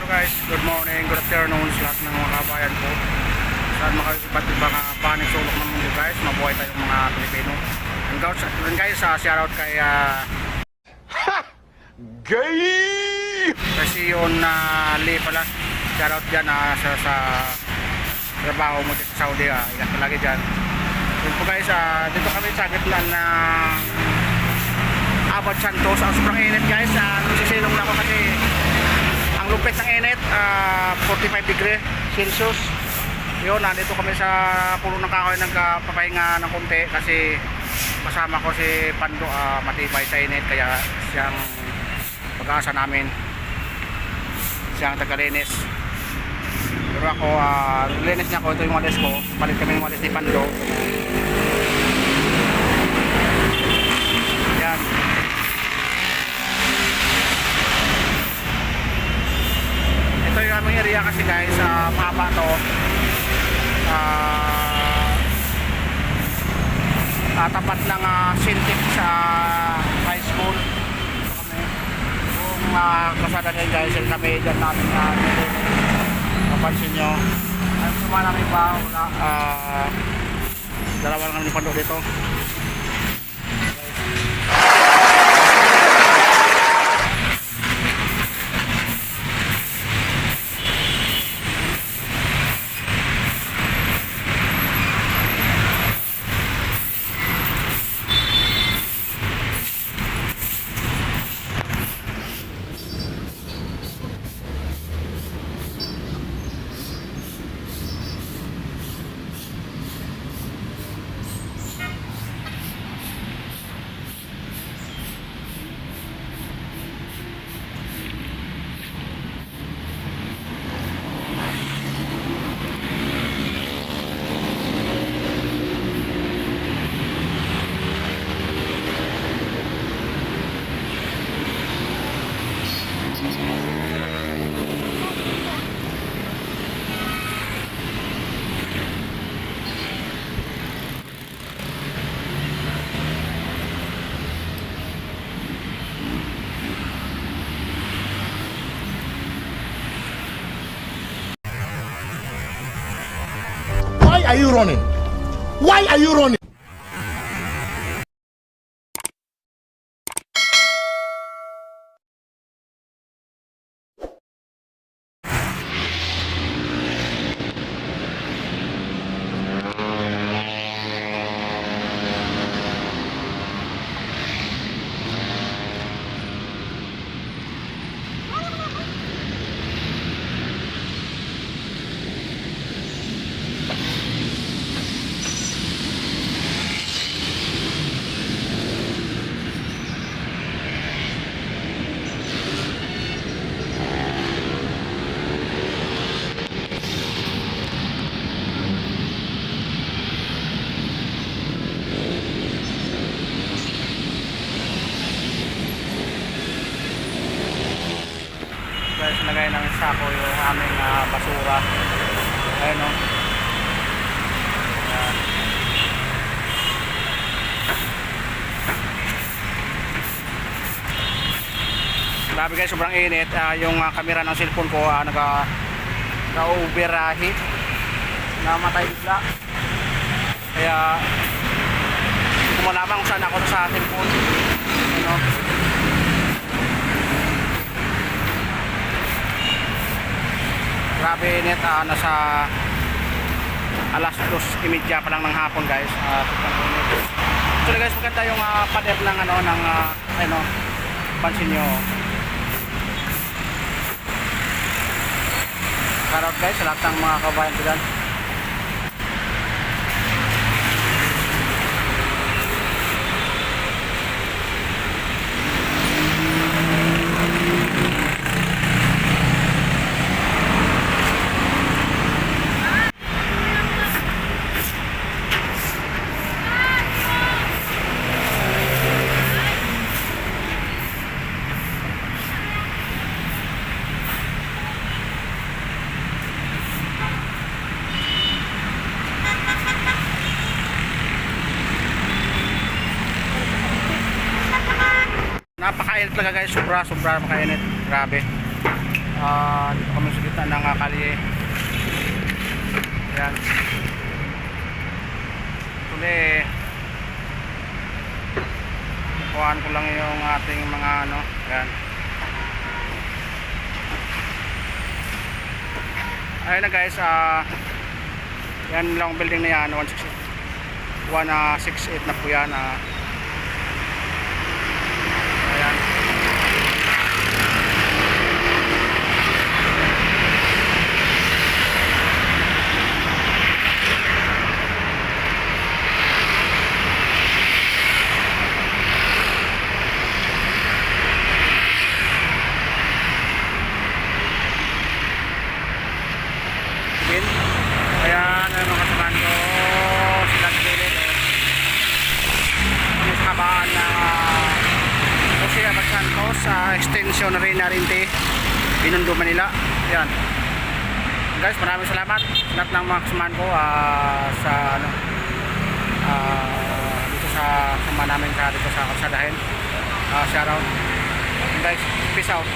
guys, good morning, good afternoon sa lahat ng mga kabayan ko. Saan makasipat yung mga panig sulok ng mundo guys, mabuhay tayong mga Pilipino. And guys, shoutout kay Gay! kasi yun Lee pala. Shoutout dyan sa trabaho mo dito sa Saudi. Ingat palagi dyan. Yun po guys, dito kami sa gitlan na Abad Santos. Sobrang init guys, nagsisilong na ako kasi ang lupit ng init, 45 degree Celsius. Yun, nandito kami sa puno ng kahoy, nagpapahinga ng konti kasi kasama ko si Pando, matibay sa init, kaya siyang pag-asa namin, siyang tagalinis. Pero ako, linis niya ako, ito yung walis ko, palit kami ng walis ni Pando. Yan. Ito yung aming area kasi guys, mahaba to. Tapat ng Sintik sa high school kami. Kung kasada nyo guys, yung kami dyan namin mapansin nyo ay suma namin ba wala, dalawa lang kami Pando dito. Why are you running? Why are you running? Guys, lagay ng sako yung aming basura. Ayun o. Ayan. Grabe guys, sobrang init. Yung camera ng cellphone ko nag-overheat, namatay bigla. Kaya hindi ko malaman kung saan ako sa cellphone. Ano? Grabe init, nasa alas 2:30 pa lang ng hapon guys. So guys, maganda yung pader ng pansin nyo. Shoutout guys sa lahat ng mga kabayan ko dyan. Napakainit talaga guys, sobra makainit, grabe. Dito kami sa gitna ng kalye. Yan. Tuli. Kuhaan ko lang yung ating mga ano. Yan. Ayun na guys. Yan lang building na yan. 168 na po yan. Ayan. Ayan, ang mga kasamaan ko sila sa gilid kami sa kabaan ng Jose Abad Santos sa extension na rin Rinti Binondo, Manila. Ayan guys, maraming salamat sa lahat ng mga kasamaan ko sa ano, dito sa sama namin dito sa kalsadahin. Shoutout guys, peace out.